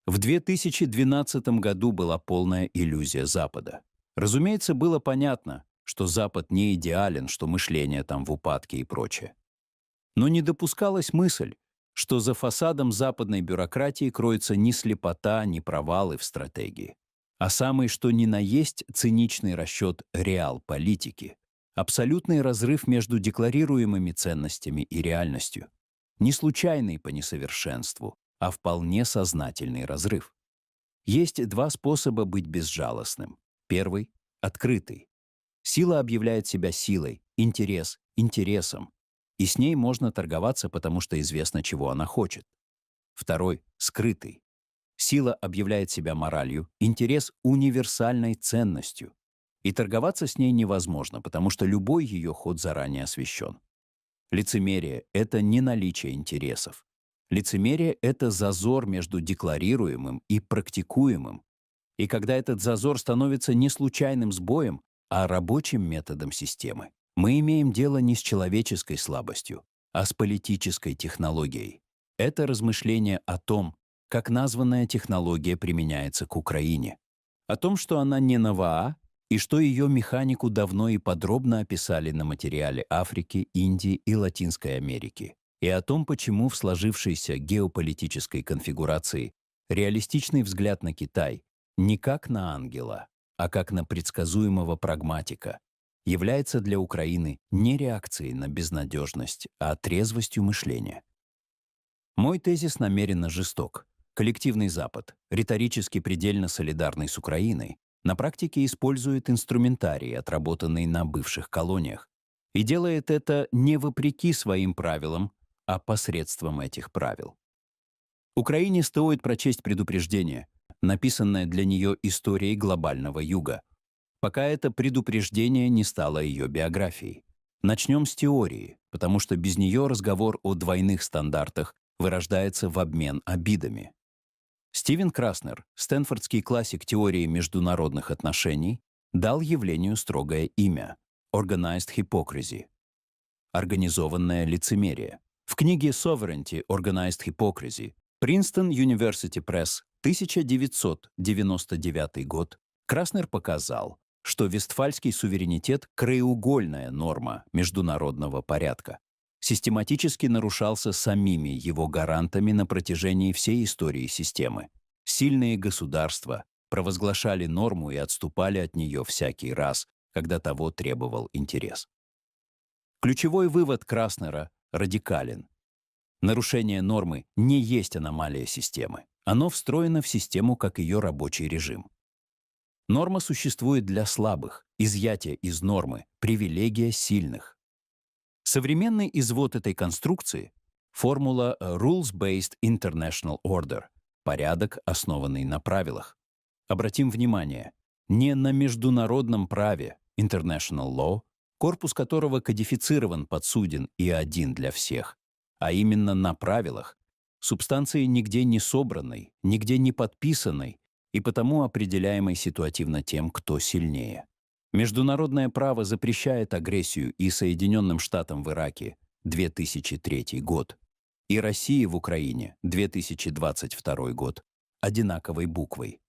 В 2012 году была полная иллюзия Запада. Разумеется, было понятно, что Запад не идеален, что мышление там в упадке и прочее. Но не допускалась мысль, что за фасадом западной бюрократии кроется не слепота, не провалы в стратегии, а самый что ни на есть циничный расчет реал-политики, абсолютный разрыв между декларируемыми ценностями и реальностью, не случайный по несовершенству, а вполне сознательный разрыв. Есть два способа быть безжалостным. Первый — открытый. Сила объявляет себя силой, интерес — интересом, и с ней можно торговаться, потому что известно, чего она хочет. Второй — скрытый. Сила объявляет себя моралью, интерес — универсальной ценностью, и торговаться с ней невозможно, потому что любой ее ход заранее освещен. Лицемерие — это не наличие интересов. Лицемерие — это зазор между декларируемым и практикуемым. И когда этот зазор становится не случайным сбоем, а рабочим методом системы, мы имеем дело не с человеческой слабостью, а с политической технологией. Это размышление о том, как названная технология применяется к Украине, о том, что она не нова, и что ее механику давно и подробно описали на материале Африки, Индии и Латинской Америки, и о том, почему в сложившейся геополитической конфигурации реалистичный взгляд на Китай не как на ангела, а как на предсказуемого прагматика является для Украины не реакцией на безнадежность, а трезвостью мышления. Мой тезис намеренно жесток. Коллективный Запад, риторически предельно солидарный с Украиной, на практике использует инструментарий, отработанный на бывших колониях, и делает это не вопреки своим правилам, а посредством этих правил. Украине стоит прочесть предупреждение, написанное для нее историей глобального юга, пока это предупреждение не стало ее биографией. Начнем с теории, потому что без нее разговор о двойных стандартах вырождается в обмен обидами. Стивен Краснер, стэнфордский классик теории международных отношений, дал явлению строгое имя — organized hypocrisy — организованное лицемерие. В книге Sovereignty, Organized Hypocrisy, Princeton University Press, 1999 год, Краснер показал, что вестфальский суверенитет — краеугольная норма международного порядка, систематически нарушался самими его гарантами на протяжении всей истории системы. Сильные государства провозглашали норму и отступали от нее всякий раз, когда того требовал интерес. Ключевой вывод Краснера радикален. Нарушение нормы не есть аномалия системы. Оно встроено в систему как ее рабочий режим. Норма существует для слабых, изъятие из нормы — привилегия сильных. Современный извод этой конструкции — формула Rules-Based International Order — порядок, основанный на правилах. Обратим внимание, не на международном праве International Law, корпус которого кодифицирован, подсуден и один для всех, а именно на правилах, субстанции нигде не собранной, нигде не подписанной и потому определяемой ситуативно тем, кто сильнее. Международное право запрещает агрессию и Соединенным Штатам в Ираке 2003 год, и России в Украине 2022 год одинаковой буквой.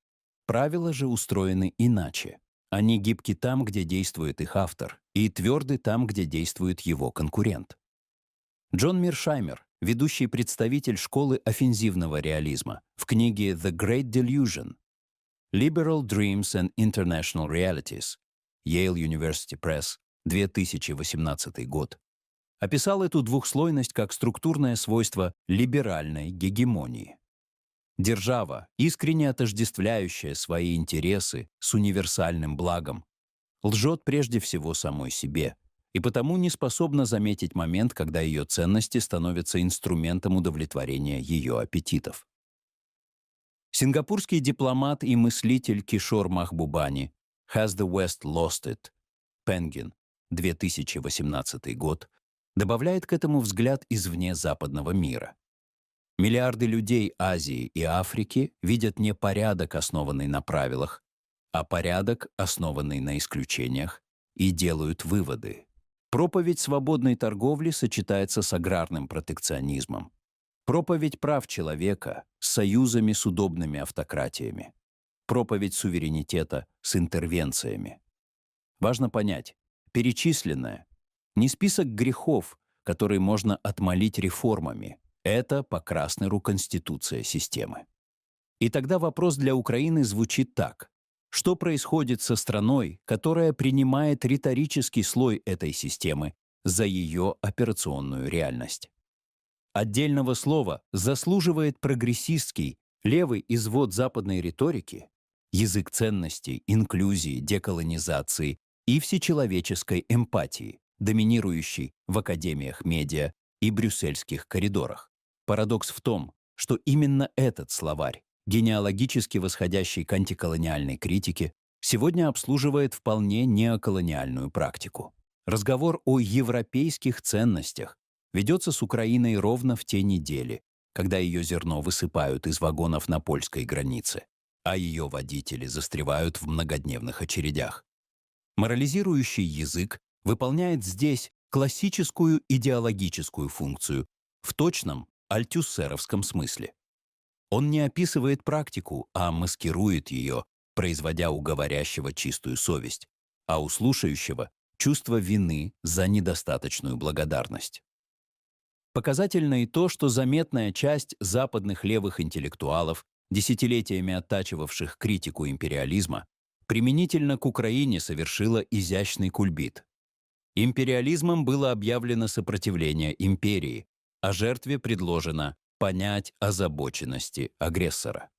Правила же устроены иначе. Они гибки там, где действует их автор, и тверды там, где действует его конкурент. Джон Миршаймер, ведущий представитель школы офензивного реализма, в книге «The Great Delusion» Liberal Dreams and International Realities, Yale University Press, 2018 год, описал эту двухслойность как структурное свойство либеральной гегемонии. Держава, искренне отождествляющая свои интересы с универсальным благом, лжет прежде всего самой себе и потому не способна заметить момент, когда ее ценности становятся инструментом удовлетворения ее аппетитов. Сингапурский дипломат и мыслитель Кишор Махбубани «Has the West lost it?» Penguin, 2018 год, добавляет к этому взгляд извне западного мира. Миллиарды людей Азии и Африки видят не порядок, основанный на правилах, а порядок, основанный на исключениях, и делают выводы. Проповедь свободной торговли сочетается с аграрным протекционизмом. Проповедь прав человека с союзами с удобными автократиями. Проповедь суверенитета с интервенциями. Важно понять, перечисленное не список грехов, которые можно отмолить реформами. Это по Краснеру конституция системы. И тогда вопрос для Украины звучит так. Что происходит со страной, которая принимает риторический слой этой системы за ее операционную реальность? Отдельного слова заслуживает прогрессистский, левый извод западной риторики, язык ценностей, инклюзии, деколонизации и всечеловеческой эмпатии, доминирующий в академиях медиа и брюссельских коридорах. Парадокс в том, что именно этот словарь, генеалогически восходящий к антиколониальной критике, сегодня обслуживает вполне неоколониальную практику. Разговор о европейских ценностях ведется с Украиной ровно в те недели, когда ее зерно высыпают из вагонов на польской границе, а ее водители застревают в многодневных очередях. Морализирующий язык выполняет здесь классическую идеологическую функцию в точном альтюссеровском смысле. Он не описывает практику, а маскирует ее, производя у говорящего чистую совесть, а у слушающего чувство вины за недостаточную благодарность. Показательно и то, что заметная часть западных левых интеллектуалов, десятилетиями оттачивавших критику империализма, применительно к Украине совершила изящный кульбит. Империализмом было объявлено сопротивление империи, а жертве предложено понять озабоченности агрессора.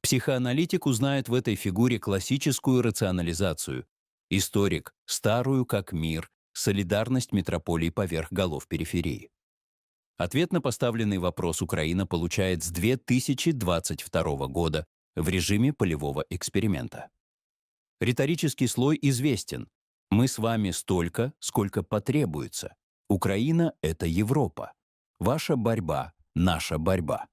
Психоаналитик узнает в этой фигуре классическую рационализацию, историк — старую как мир, солидарность метрополий поверх голов периферии. Ответ на поставленный вопрос Украина получает с 2022 года в режиме полевого эксперимента. Риторический слой известен. Мы с вами столько, сколько потребуется. Украина — это Европа. Ваша борьба — наша борьба.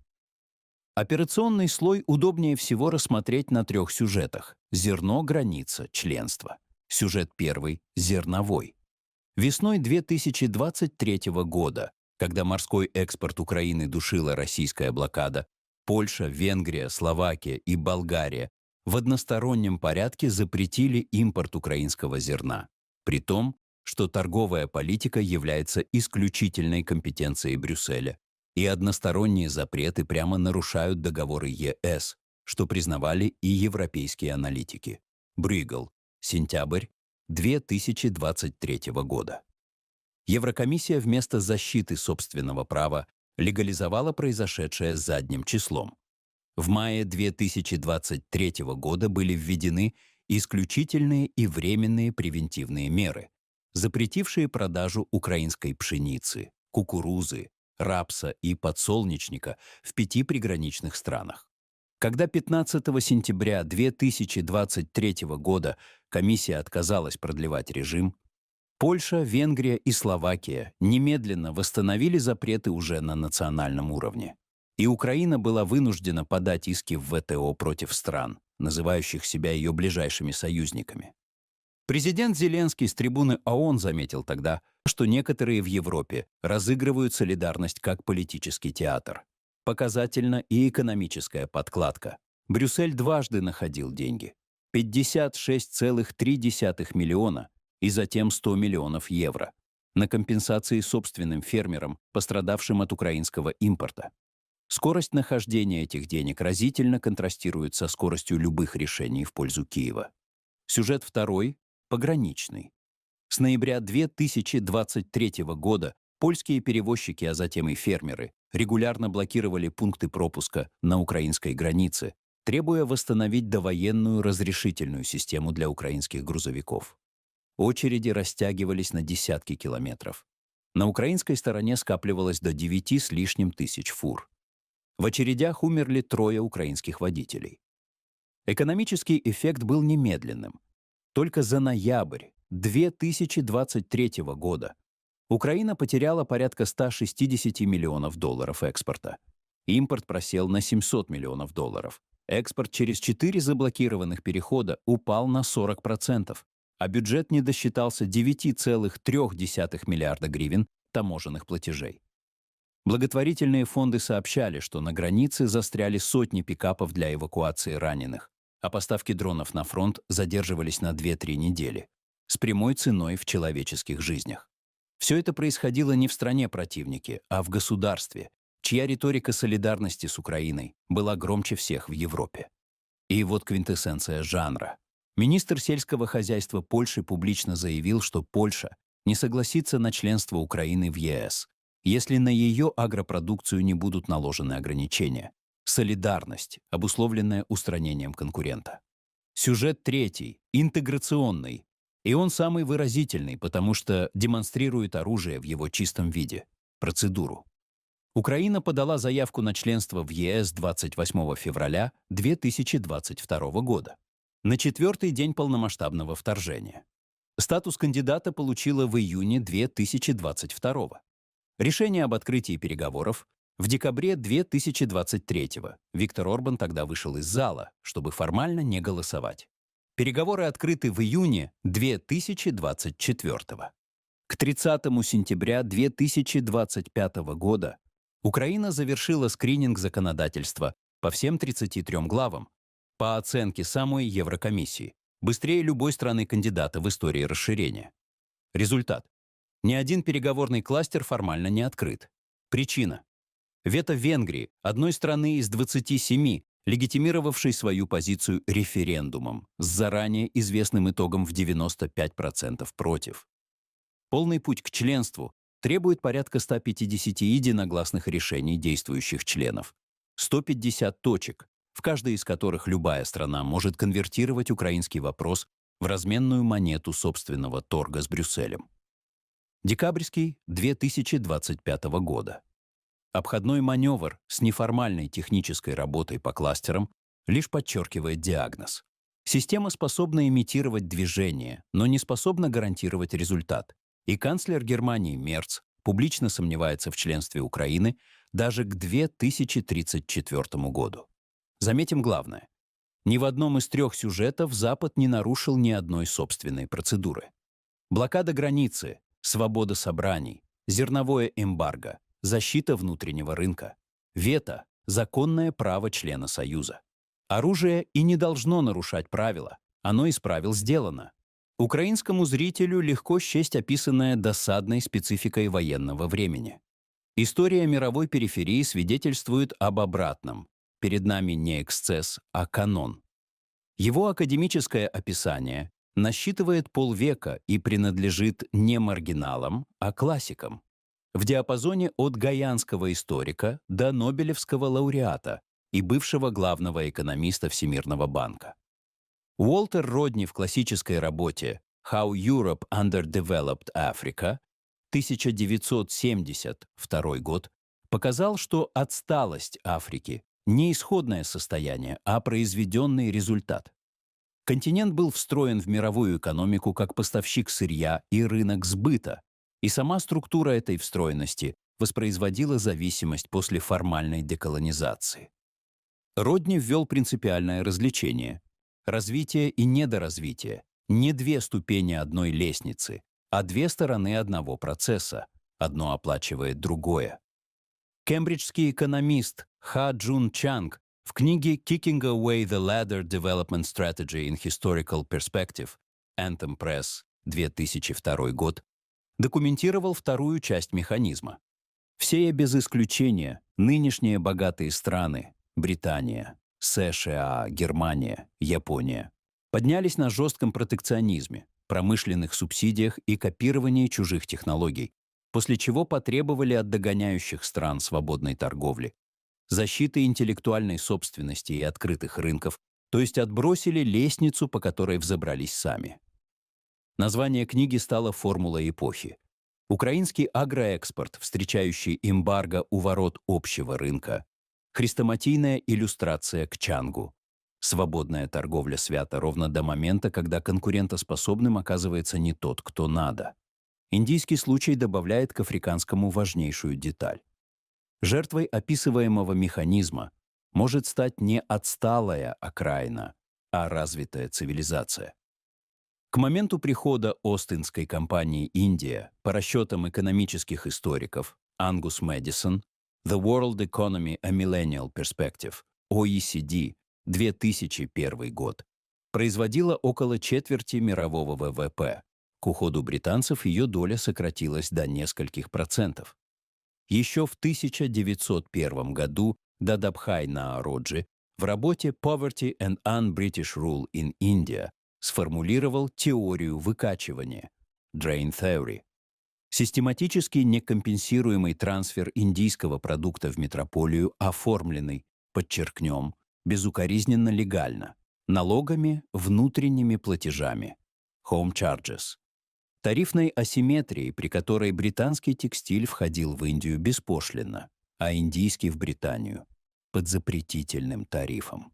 Операционный слой удобнее всего рассмотреть на 3 сюжетах. Зерно, граница, членство. Сюжет первый — зерновой. Весной 2023 года, когда морской экспорт Украины душила российская блокада, Польша, Венгрия, Словакия и Болгария в одностороннем порядке запретили импорт украинского зерна, при том, что торговая политика является исключительной компетенцией Брюсселя, и односторонние запреты прямо нарушают договоры ЕС, что признавали и европейские аналитики. Брюгел, сентябрь 2023 года. Еврокомиссия вместо защиты собственного права легализовала произошедшее задним числом. В мае 2023 года были введены исключительные и временные превентивные меры, запретившие продажу украинской пшеницы, кукурузы, рапса и подсолнечника в 5 приграничных странах. Когда 15 сентября 2023 года комиссия отказалась продлевать режим, Польша, Венгрия и Словакия немедленно восстановили запреты уже на национальном уровне. И Украина была вынуждена подать иски в ВТО против стран, называющих себя ее ближайшими союзниками. Президент Зеленский с трибуны ООН заметил тогда, что некоторые в Европе разыгрывают солидарность как политический театр. Показательна и экономическая подкладка. Брюссель дважды находил деньги. 56,3 миллиона и затем 100 миллионов евро на компенсации собственным фермерам, пострадавшим от украинского импорта. Скорость нахождения этих денег разительно контрастирует со скоростью любых решений в пользу Киева. Сюжет второй — пограничный. С ноября 2023 года польские перевозчики, а затем и фермеры, регулярно блокировали пункты пропуска на украинской границе, требуя восстановить довоенную разрешительную систему для украинских грузовиков. Очереди растягивались на десятки километров. На украинской стороне скапливалось до 9 с лишним тысяч фур. В очередях умерли 3 украинских водителей. Экономический эффект был немедленным. Только за ноябрь 2023 года Украина потеряла порядка 160 миллионов долларов экспорта. Импорт просел на 700 миллионов долларов. Экспорт через 4 заблокированных перехода упал на 40%, а бюджет не досчитался 9,3 миллиарда гривен таможенных платежей. Благотворительные фонды сообщали, что на границе застряли сотни пикапов для эвакуации раненых, а поставки дронов на фронт задерживались на 2-3 недели, с прямой ценой в человеческих жизнях. Все это происходило не в стране противники, а в государстве, чья риторика солидарности с Украиной была громче всех в Европе. И вот квинтэссенция жанра. Министр сельского хозяйства Польши публично заявил, что Польша не согласится на членство Украины в ЕС, если на ее агропродукцию не будут наложены ограничения. Солидарность, обусловленная устранением конкурента. Сюжет третий, интеграционный. И он самый выразительный, потому что демонстрирует оружие в его чистом виде. Процедуру. Украина подала заявку на членство в ЕС 28 февраля 2022 года, на 4-й день полномасштабного вторжения. Статус кандидата получила в июне 2022. Решение об открытии переговоров в декабре 2023. Виктор Орбан тогда вышел из зала, чтобы формально не голосовать. Переговоры открыты в июне 2024. К 30 сентября 2025 года Украина завершила скрининг законодательства по всем 33 главам, по оценке самой Еврокомиссии, быстрее любой страны-кандидата в истории расширения. Результат. Ни один переговорный кластер формально не открыт. Причина. Вето Венгрии, одной страны из 27, легитимировавшей свою позицию референдумом с заранее известным итогом в 95% против. Полный путь к членству требует порядка 150 единогласных решений действующих членов, 150 точек, в каждой из которых любая страна может конвертировать украинский вопрос в разменную монету собственного торга с Брюсселем. Декабрьский 2025 года. Обходной маневр с неформальной технической работой по кластерам лишь подчеркивает диагноз. Система способна имитировать движение, но не способна гарантировать результат. И канцлер Германии Мерц публично сомневается в членстве Украины даже к 2034 году. Заметим главное. Ни в одном из 3 сюжетов Запад не нарушил ни одной собственной процедуры. Блокада границы, свобода собраний, зерновое эмбарго, защита внутреннего рынка, вето – законное право члена Союза. Оружие и не должно нарушать правила, оно из правил сделано. Украинскому зрителю легко счесть описанное досадной спецификой военного времени. История мировой периферии свидетельствует об обратном. Перед нами не эксцесс, а канон. Его академическое описание насчитывает полвека и принадлежит не маргиналам, а классикам. В диапазоне от гайанского историка до нобелевского лауреата и бывшего главного экономиста Всемирного банка. Уолтер Родни в классической работе «How Europe Underdeveloped Africa» 1972 год показал, что отсталость Африки не исходное состояние, а произведенный результат. Континент был встроен в мировую экономику как поставщик сырья и рынок сбыта, и сама структура этой встроенности воспроизводила зависимость после формальной деколонизации. Родни ввел принципиальное различение. Развитие и недоразвитие – не 2 ступени одной лестницы, а 2 стороны одного процесса. Одно оплачивает другое. Кембриджский экономист Ха Джун Чанг в книге «Kicking Away the Ladder Development Strategy in Historical Perspective» Anthem Press, 2002 год, документировал вторую часть механизма. Все без исключения нынешние богатые страны – Британия, США, Германия, Япония – поднялись на жестком протекционизме, промышленных субсидиях и копировании чужих технологий, после чего потребовали от догоняющих стран свободной торговли, защиты интеллектуальной собственности и открытых рынков, то есть отбросили лестницу, по которой взобрались сами. Название книги стало формулой эпохи. Украинский агроэкспорт, встречающий эмбарго у ворот общего рынка, хрестоматийная иллюстрация к Чангу. Свободная торговля свята ровно до момента, когда конкурентоспособным оказывается не тот, кто надо. Индийский случай добавляет к африканскому важнейшую деталь. Жертвой описываемого механизма может стать не отсталая окраина, а развитая цивилизация. К моменту прихода Остинской компании «Индия» по расчетам экономических историков Ангус Мэдисон The World Economy a Millennial Perspective, OECD, 2001 год, производила около четверти мирового ВВП. К уходу британцев ее доля сократилась до нескольких процентов. Еще в 1901 году Дадабхай Наароджи в работе «Poverty and Un-British Rule in India» сформулировал теорию выкачивания (Drain Theory). Систематически некомпенсируемый трансфер индийского продукта в метрополию оформленный, подчеркнем, безукоризненно легально, налогами, внутренними платежами, home charges, тарифной асимметрией, при которой британский текстиль входил в Индию беспошлинно, а индийский в Британию под запретительным тарифом.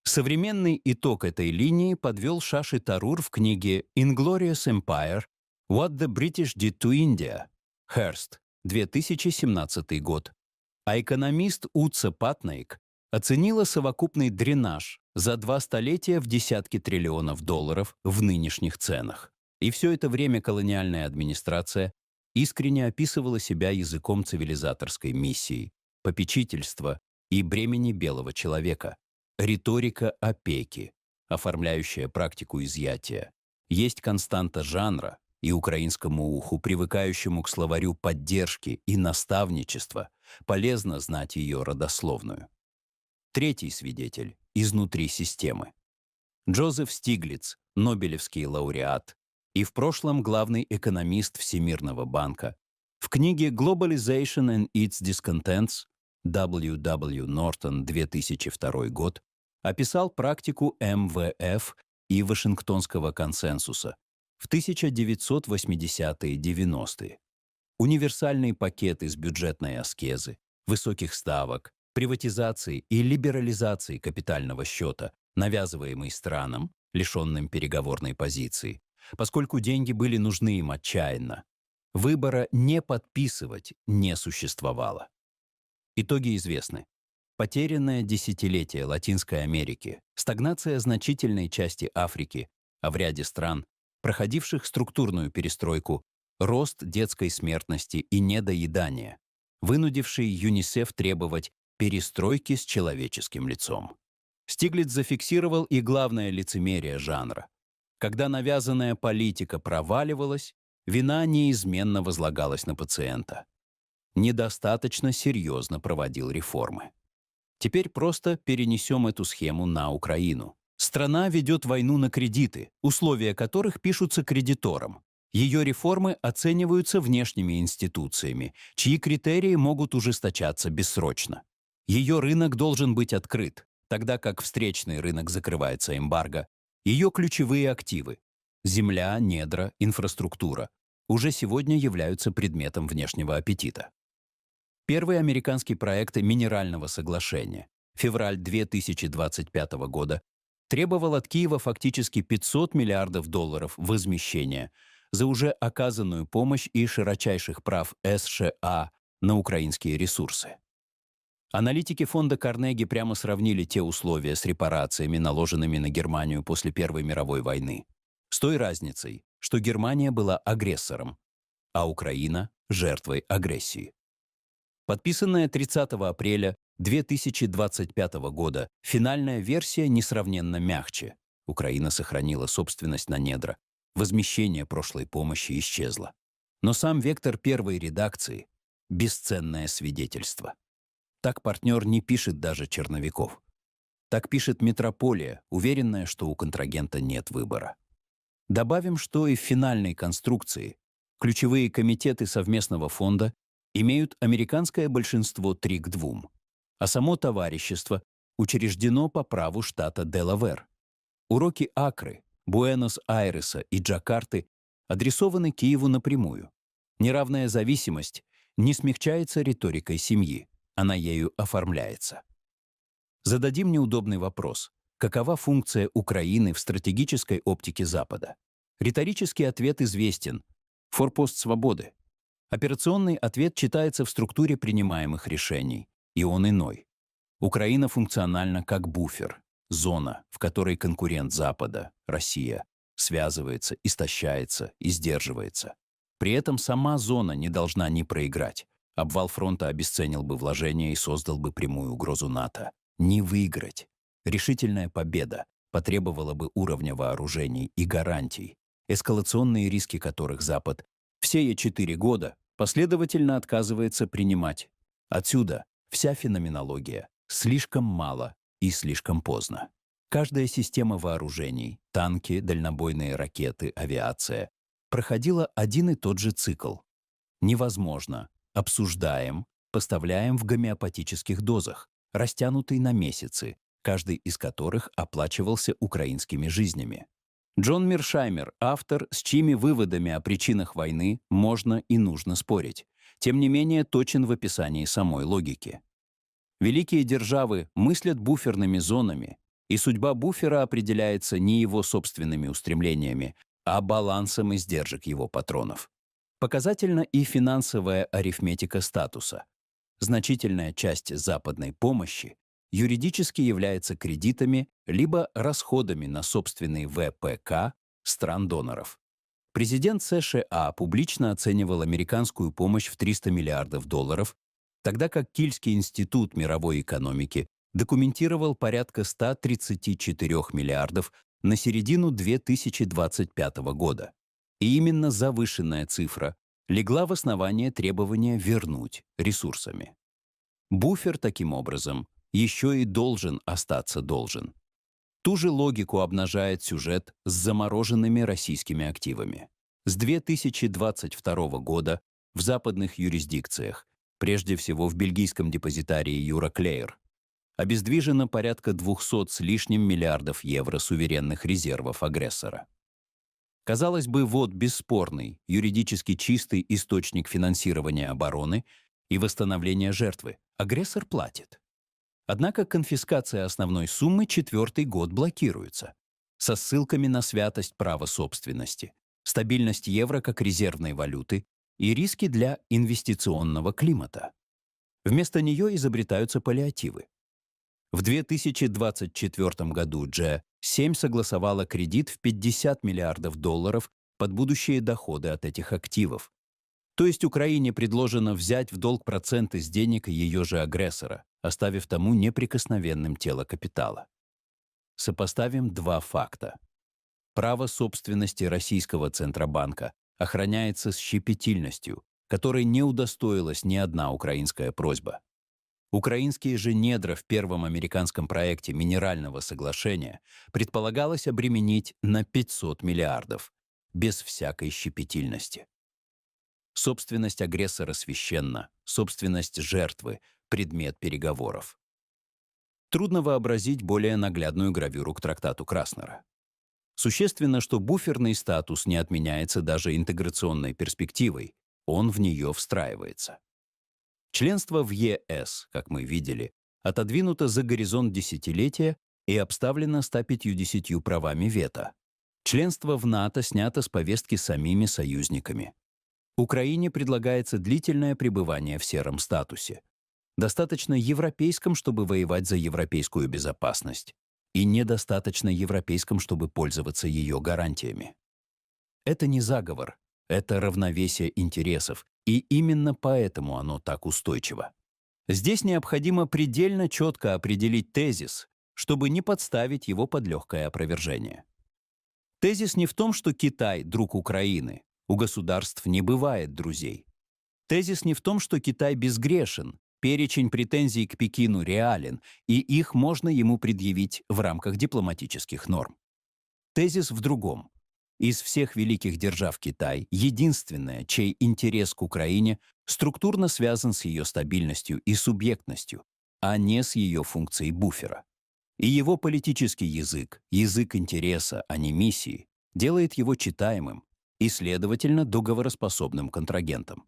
Современный итог этой линии подвел Шаши Тарур в книге «Inglorious Empire. What the British did to India», Hearst, 2017 год. А экономист Утса Патнаик оценила совокупный дренаж за 2 столетия в десятки триллионов долларов в нынешних ценах. И все это время колониальная администрация искренне описывала себя языком цивилизаторской миссии, попечительства и бремени белого человека. Риторика опеки, оформляющая практику изъятия, есть константа жанра, и украинскому уху, привыкающему к словарю поддержки и наставничества, полезно знать ее родословную. Третий свидетель изнутри системы. Джозеф Стиглиц, Нобелевский лауреат и в прошлом главный экономист Всемирного банка, в книге «Globalization and its Discontents» W. Нортон, 2002 год, описал практику МВФ и Вашингтонского консенсуса в 1980-90-е. Универсальный пакет из бюджетной аскезы, высоких ставок, приватизации и либерализации капитального счета, навязываемый странам, лишенным переговорной позиции, поскольку деньги были нужны им отчаянно. Выбора не подписывать не существовало. Итоги известны. Потерянное десятилетие Латинской Америки, стагнация значительной части Африки, а в ряде стран, проходивших структурную перестройку, рост детской смертности и недоедания, вынудивший ЮНИСЕФ требовать перестройки с человеческим лицом. Стиглиц зафиксировал и главное лицемерие жанра. Когда навязанная политика проваливалась, вина неизменно возлагалась на пациента. Недостаточно серьезно проводил реформы. Теперь просто перенесем эту схему на Украину. Страна ведет войну на кредиты, условия которых пишутся кредиторам. Ее реформы оцениваются внешними институциями, чьи критерии могут ужесточаться бессрочно. Ее рынок должен быть открыт, тогда как встречный рынок закрывается эмбарго. Ее ключевые активы – земля, недра, инфраструктура – уже сегодня являются предметом внешнего аппетита. Первый американский проект Минерального соглашения, февраль 2025 года, требовал от Киева фактически $500 миллиардов возмещения за уже оказанную помощь и широчайших прав США на украинские ресурсы. Аналитики фонда Карнеги прямо сравнили те условия с репарациями, наложенными на Германию после Первой мировой войны, с той разницей, что Германия была агрессором, а Украина – жертвой агрессии. Подписанная 30 апреля 2025 года финальная версия несравненно мягче. Украина сохранила собственность на недра. Возмещение прошлой помощи исчезло. Но сам вектор первой редакции – бесценное свидетельство. Так партнер не пишет даже черновиков. Так пишет метрополия, уверенная, что у контрагента нет выбора. Добавим, что и в финальной конструкции ключевые комитеты совместного фонда имеют американское большинство 3-2, а само товарищество учреждено по праву штата Делавэр. Уроки Акры, Буэнос-Айреса и Джакарты адресованы Киеву напрямую. Неравная зависимость не смягчается риторикой семьи, она ею оформляется. Зададим неудобный вопрос. Какова функция Украины в стратегической оптике Запада? Риторический ответ известен. Форпост свободы. Операционный ответ читается в структуре принимаемых решений, и он иной. Украина функциональна как буфер, зона, в которой конкурент Запада, Россия, связывается, истощается и сдерживается. При этом сама зона не должна ни проиграть, Обвал фронта обесценил бы вложения и создал бы прямую угрозу НАТО. Не выиграть. Решительная победа потребовала бы уровня вооружений и гарантий, эскалационные риски которых Запад все 4 года последовательно отказывается принимать. Отсюда вся феноменология «слишком мало и слишком поздно». Каждая система вооружений, танки, дальнобойные ракеты, авиация, проходила один и тот же цикл. Невозможно. Обсуждаем, поставляем в гомеопатических дозах, растянутый на месяцы, каждый из которых оплачивался украинскими жизнями. Джон Миршаймер — автор, с чьими выводами о причинах войны можно и нужно спорить, тем не менее точен в описании самой логики. Великие державы мыслят буферными зонами, и судьба буфера определяется не его собственными устремлениями, а балансом издержек его патронов. Показательна и финансовая арифметика статуса. Значительная часть западной помощи юридически является кредитами либо расходами на собственный ВПК стран-доноров. Президент США публично оценивал американскую помощь в $300 миллиардов, тогда как Кильский институт мировой экономики документировал порядка 134 миллиардов на середину 2025 года. И именно завышенная цифра легла в основание требования вернуть ресурсами. Буфер, таким образом, еще и должен остаться должен. Ту же логику обнажает сюжет с замороженными российскими активами. С 2022 года в западных юрисдикциях, прежде всего в бельгийском депозитарии Euroclear, обездвижено порядка 200 с лишним миллиардов евро суверенных резервов агрессора. Казалось бы, вот бесспорный, юридически чистый источник финансирования обороны и восстановления жертвы. Агрессор платит. Однако конфискация основной суммы 4-й год блокируется, со ссылками на святость права собственности, стабильность евро как резервной валюты и риски для инвестиционного климата. Вместо нее изобретаются паллиативы. В 2024 году G7 согласовала кредит в $50 миллиардов под будущие доходы от этих активов. То есть Украине предложено взять в долг проценты с денег ее же агрессора, оставив тому неприкосновенным тело капитала. Сопоставим два факта. Право собственности российского Центробанка охраняется с щепетильностью, которой не удостоилась ни одна украинская просьба. Украинские же недра в первом американском проекте Минерального соглашения предполагалось обременить на 500 миллиардов, без всякой щепетильности. Собственность агрессора священна, собственность жертвы — предмет переговоров. Трудно вообразить более наглядную гравюру к трактату Краснера. Существенно, что буферный статус не отменяется даже интеграционной перспективой, он в нее встраивается. Членство в ЕС, как мы видели, отодвинуто за горизонт десятилетия и обставлено 150 правами вето. Членство в НАТО снято с повестки самими союзниками. Украине предлагается длительное пребывание в сером статусе, достаточно европейском, чтобы воевать за европейскую безопасность, и недостаточно европейском, чтобы пользоваться ее гарантиями. Это не заговор, это равновесие интересов, и именно поэтому оно так устойчиво. Здесь необходимо предельно четко определить тезис, чтобы не подставить его под легкое опровержение. Тезис не в том, что Китай — друг Украины, у государств не бывает друзей. Тезис не в том, что Китай безгрешен, перечень претензий к Пекину реален, и их можно ему предъявить в рамках дипломатических норм. Тезис в другом. Из всех великих держав Китай единственная, чей интерес к Украине структурно связан с ее стабильностью и субъектностью, а не с ее функцией буфера. И его политический язык, язык интереса, а не миссии, делает его читаемым и, следовательно, договороспособным контрагентом.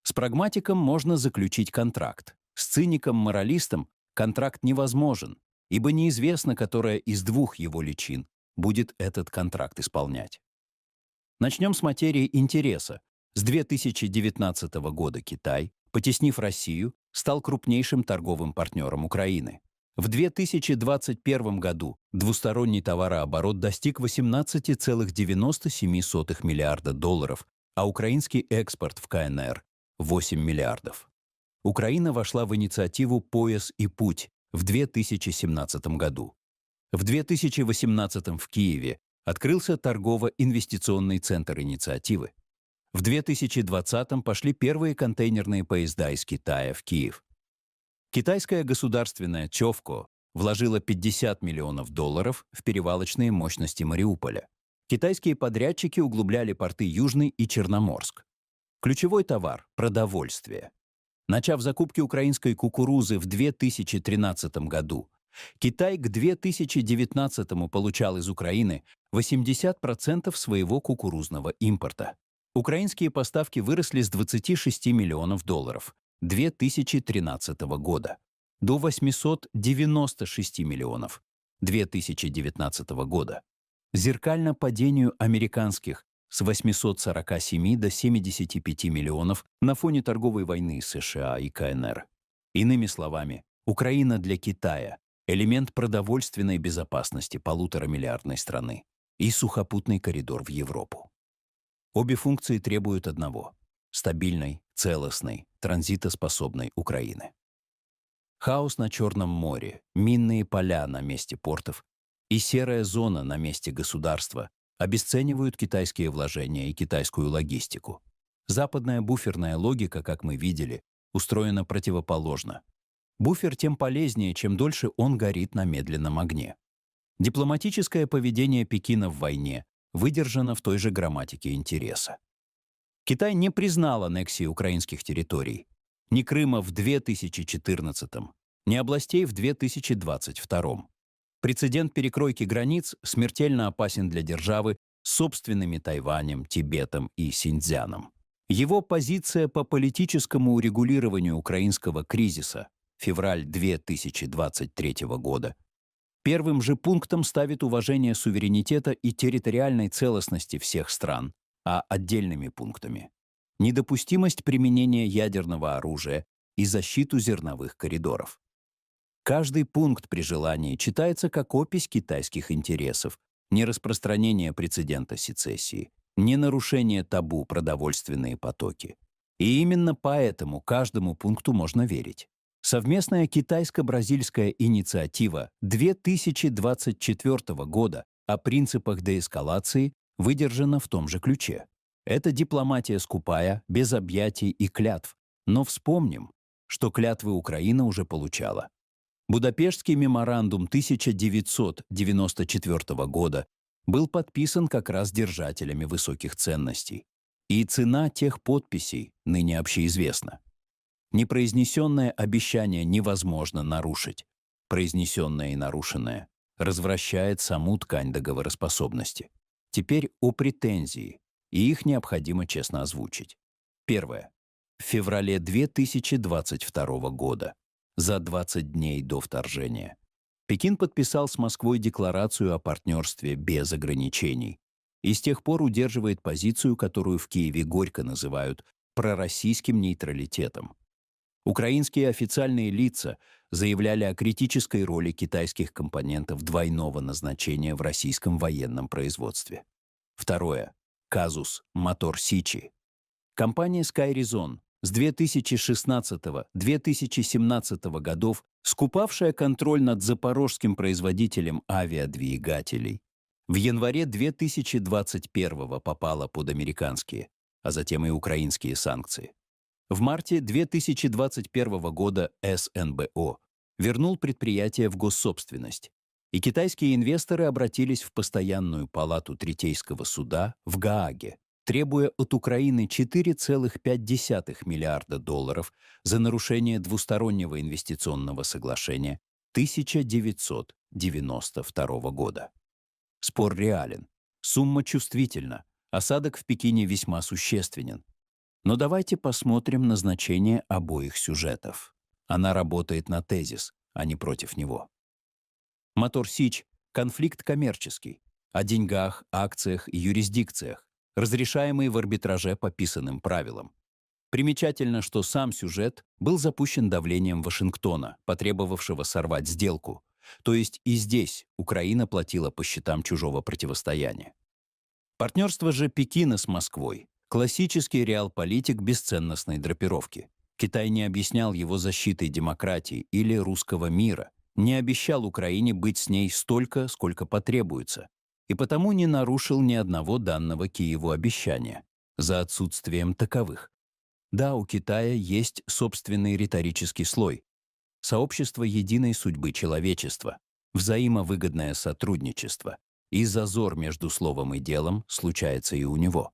С прагматиком можно заключить контракт. С циником-моралистом контракт невозможен, ибо неизвестно, которая из двух его личин будет этот контракт исполнять. Начнем с материи интереса. С 2019 года Китай, потеснив Россию, стал крупнейшим торговым партнером Украины. В 2021 году двусторонний товарооборот достиг $18,97 миллиарда, а украинский экспорт в КНР 8 миллиардов. Украина вошла в инициативу «Пояс и путь» в 2017 году. В 2018 в Киеве открылся торгово-инвестиционный центр инициативы. В 2020 пошли первые контейнерные поезда из Китая в Киев. Китайская государственная ЧОВКО вложила $50 миллионов в перевалочные мощности Мариуполя. Китайские подрядчики углубляли порты Южный и Черноморск. Ключевой товар – продовольствие. Начав закупки украинской кукурузы в 2013 году, Китай к 2019 получал из Украины 80% своего кукурузного импорта. Украинские поставки выросли с $26 миллионов 2013 года до 896 миллионов 2019 года, зеркально падению американских с 847 до 75 миллионов на фоне торговой войны США и КНР. Иными словами, Украина для Китая – элемент продовольственной безопасности полуторамиллиардной страны и сухопутный коридор в Европу. Обе функции требуют одного – стабильной, целостной, транзитоспособной Украины. Хаос на Черном море, минные поля на месте портов и серая зона на месте государства обесценивают китайские вложения и китайскую логистику. Западная буферная логика, как мы видели, устроена противоположно. Буфер тем полезнее, чем дольше он горит на медленном огне. Дипломатическое поведение Пекина в войне выдержано в той же грамматике интереса. Китай не признал аннексии украинских территорий, ни Крыма в 2014, ни областей в 2022. Прецедент перекройки границ смертельно опасен для державы с собственными Тайванем, Тибетом и Синьцзяном. Его позиция по политическому урегулированию украинского кризиса, февраль 2023 года, первым же пунктом ставит уважение суверенитета и территориальной целостности всех стран, а отдельными пунктами – недопустимость применения ядерного оружия и защиту зерновых коридоров. Каждый пункт при желании читается как опись китайских интересов, не распространение прецедента сецессии, не нарушение табу продовольственные потоки. И именно поэтому каждому пункту можно верить. Совместная китайско-бразильская инициатива 2024 года о принципах деэскалации выдержана в том же ключе. Это дипломатия скупая, без объятий и клятв. Но вспомним, что клятвы Украина уже получала. Будапештский меморандум 1994 года был подписан как раз держателями высоких ценностей. И цена тех подписей ныне общеизвестна. Непроизнесенное обещание невозможно нарушить. Произнесенное и нарушенное развращает саму ткань договороспособности. Теперь о претензии, и их необходимо честно озвучить. Первое. В феврале 2022 года, за 20 дней до вторжения, Пекин подписал с Москвой декларацию о партнерстве без ограничений и с тех пор удерживает позицию, которую в Киеве горько называют пророссийским нейтралитетом. Украинские официальные лица заявляли о критической роли китайских компонентов двойного назначения в российском военном производстве. Второе. Казус «Мотор Сичи». Компания SkyReson с 2016-2017 годов, скупавшая контроль над запорожским производителем авиадвигателей, в январе 2021 попала под американские, а затем и украинские санкции. В марте 2021 года СНБО вернул предприятие в госсобственность, и китайские инвесторы обратились в постоянную палату Третейского суда в Гааге, требуя от Украины $4,5 миллиарда за нарушение двустороннего инвестиционного соглашения 1992 года. Спор реален, сумма чувствительна, осадок в Пекине весьма существенен. Но давайте посмотрим на значение обоих сюжетов. Она работает на тезис, а не против него. Мотор Сич – конфликт коммерческий, о деньгах, акциях и юрисдикциях, разрешаемый в арбитраже по писанным правилам. Примечательно, что сам сюжет был запущен давлением Вашингтона, потребовавшего сорвать сделку, то есть и здесь Украина платила по счетам чужого противостояния. Партнерство же Пекина с Москвой Классический реалполитик бесценностной драпировки. Китай не объяснял его защитой демократии или русского мира, не обещал Украине быть с ней столько, сколько потребуется, и потому не нарушил ни одного данного Киеву обещания, за отсутствием таковых. Да, у Китая есть собственный риторический слой. Сообщество единой судьбы человечества, взаимовыгодное сотрудничество, и зазор между словом и делом случается и у него.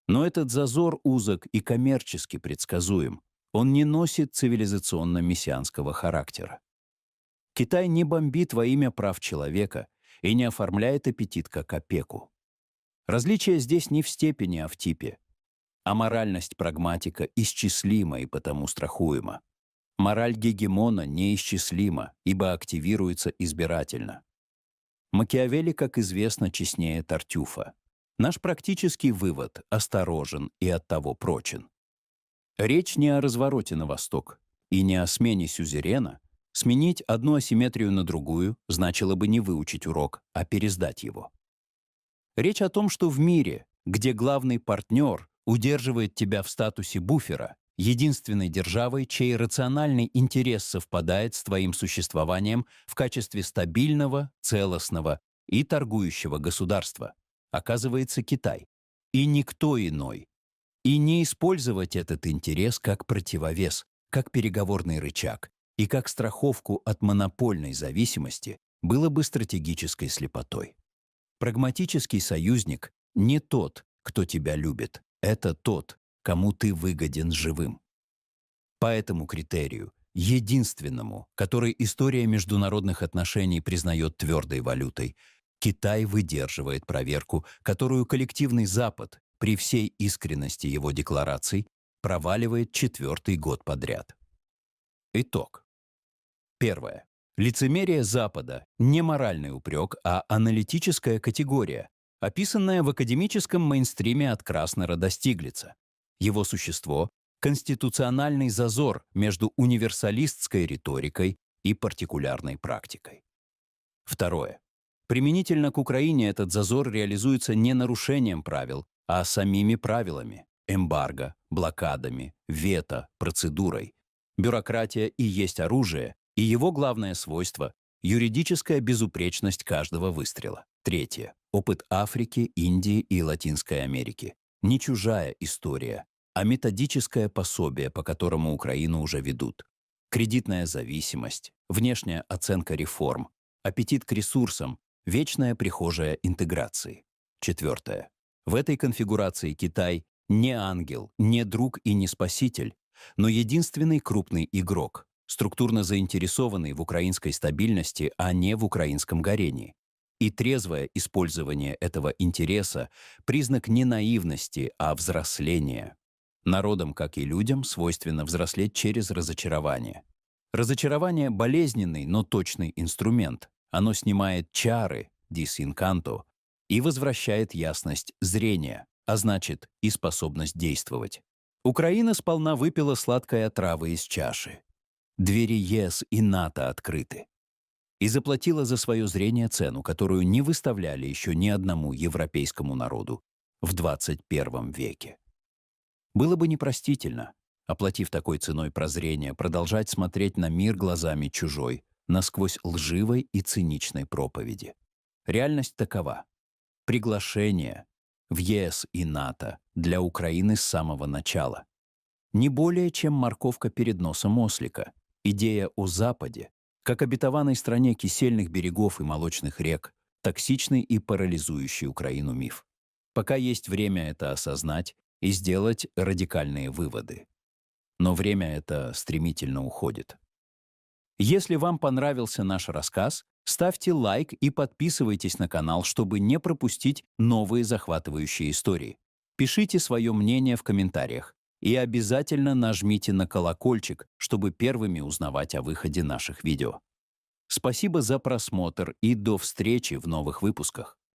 Но этот зазор узок и коммерчески предсказуем. Он не носит цивилизационно-мессианского характера. Китай не бомбит во имя прав человека и не оформляет аппетит как опеку. Различие здесь не в степени, а в типе. Аморальность прагматика исчислима и потому страхуема. Мораль гегемона неисчислима, ибо активируется избирательно. Макиавелли, как известно, честнее Тартюфа. Наш практический вывод осторожен и оттого прочен. Речь не о развороте на восток и не о смене сюзерена. Сменить одну асимметрию на другую значило бы не выучить урок, а пересдать его. Речь о том, что в мире, где главный партнер удерживает тебя в статусе буфера, единственной державой, чей рациональный интерес совпадает с твоим существованием в качестве стабильного, целостного и торгующего государства, оказывается Китай. И никто иной. И не использовать этот интерес как противовес, как переговорный рычаг и как страховку от монопольной зависимости было бы стратегической слепотой. Прагматический союзник не тот, кто тебя любит, это тот, кому ты выгоден живым. По этому критерию, единственному, который история международных отношений признает твердой валютой, Китай выдерживает проверку, которую коллективный Запад, при всей искренности его деклараций, проваливает 4-й год подряд. Итог. Первое. Лицемерие Запада – не моральный упрек, а аналитическая категория, описанная в академическом мейнстриме от Краснера до Стиглица. Его существо – конституциональный зазор между универсалистской риторикой и партикулярной практикой. Второе. Применительно к Украине этот зазор реализуется не нарушением правил, а самими правилами – эмбарго, блокадами, вето, процедурой. Бюрократия и есть оружие, и его главное свойство – юридическая безупречность каждого выстрела. Третье. Опыт Африки, Индии и Латинской Америки. Не чужая история, а методическое пособие, по которому Украину уже ведут. Кредитная зависимость, внешняя оценка реформ, аппетит к ресурсам, вечная прихожая интеграции. Четвертое. В этой конфигурации Китай не ангел, не друг и не спаситель, но единственный крупный игрок, структурно заинтересованный в украинской стабильности, а не в украинском горении. И трезвое использование этого интереса – признак не наивности, а взросления. Народам, как и людям, свойственно взрослеть через разочарование. Разочарование – болезненный, но точный инструмент. Оно снимает чары, дисинканто, и возвращает ясность зрения, а значит и способность действовать. Украина сполна выпила сладкой отравы из чаши. Двери ЕС и НАТО открыты. И заплатила за свое зрение цену, которую не выставляли еще ни одному европейскому народу в 21 веке. Было бы непростительно, оплатив такой ценой прозрения, продолжать смотреть на мир глазами чужой, насквозь лживой и циничной проповеди. Реальность такова. Приглашение в ЕС и НАТО для Украины с самого начала. Не более чем морковка перед носом ослика. Идея о Западе, как обетованной стране кисельных берегов и молочных рек, токсичный и парализующий Украину миф. Пока есть время это осознать и сделать радикальные выводы. Но время это стремительно уходит. Если вам понравился наш рассказ, ставьте лайк и подписывайтесь на канал, чтобы не пропустить новые захватывающие истории. Пишите свое мнение в комментариях и обязательно нажмите на колокольчик, чтобы первыми узнавать о выходе наших видео. Спасибо за просмотр и до встречи в новых выпусках.